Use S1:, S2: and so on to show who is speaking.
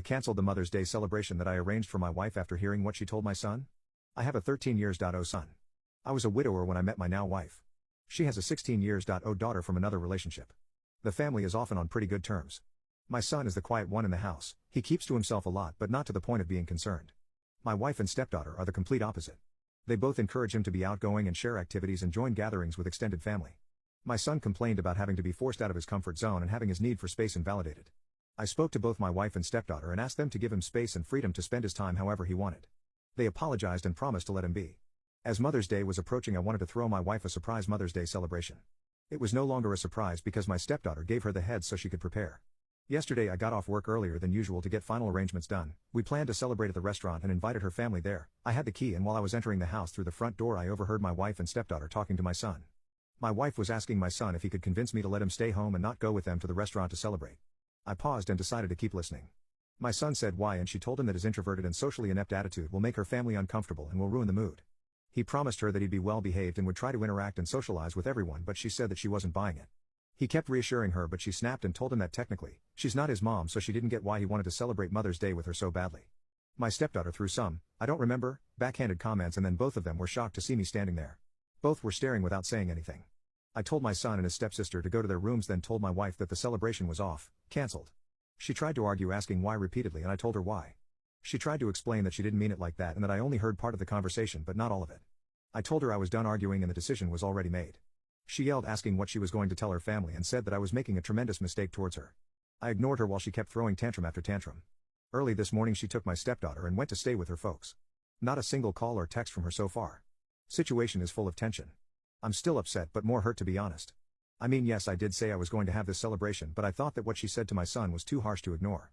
S1: I canceled the Mother's Day celebration that I arranged for my wife after hearing what she told my son. I have a 13-year-old son. I was a widower when I met my now wife. She has a 16-year-old daughter from another relationship. The family is often on pretty good terms. My son is the quiet one in the house, he keeps to himself a lot but not to the point of being concerned. My wife and stepdaughter are the complete opposite. They both encourage him to be outgoing and share activities and join gatherings with extended family. My son complained about having to be forced out of his comfort zone and having his need for space invalidated. I spoke to both my wife and stepdaughter and asked them to give him space and freedom to spend his time however he wanted. They apologized and promised to let him be. As Mother's Day was approaching, I wanted to throw my wife a surprise Mother's Day celebration. It was no longer a surprise because my stepdaughter gave her the heads so she could prepare. Yesterday I got off work earlier than usual to get final arrangements done. We planned to celebrate at the restaurant and invited her family there. I had the key, and while I was entering the house through the front door I overheard my wife and stepdaughter talking to my son. My wife was asking my son if he could convince me to let him stay home and not go with them to the restaurant to celebrate. I paused and decided to keep listening. My son said why, and she told him that his introverted and socially inept attitude will make her family uncomfortable and will ruin the mood. He promised her that he'd be well behaved and would try to interact and socialize with everyone, but she said that she wasn't buying it. He kept reassuring her, but she snapped and told him that technically, she's not his mom, so she didn't get why he wanted to celebrate Mother's Day with her so badly. My stepdaughter threw some, I don't remember, backhanded comments, and then both of them were shocked to see me standing there. Both were staring without saying anything. I told my son and his stepsister to go to their rooms, then told my wife that the celebration was off, cancelled. She tried to argue, asking why repeatedly, and I told her why. She tried to explain that she didn't mean it like that and that I only heard part of the conversation but not all of it. I told her I was done arguing and the decision was already made. She yelled, asking what she was going to tell her family, and said that I was making a tremendous mistake towards her. I ignored her while she kept throwing tantrum after tantrum. Early this morning she took my stepdaughter and went to stay with her folks. Not a single call or text from her so far. Situation is full of tension. I'm still upset but more hurt, to be honest. I mean, yes, I did say I was going to have this celebration, but I thought that what she said to my son was too harsh to ignore.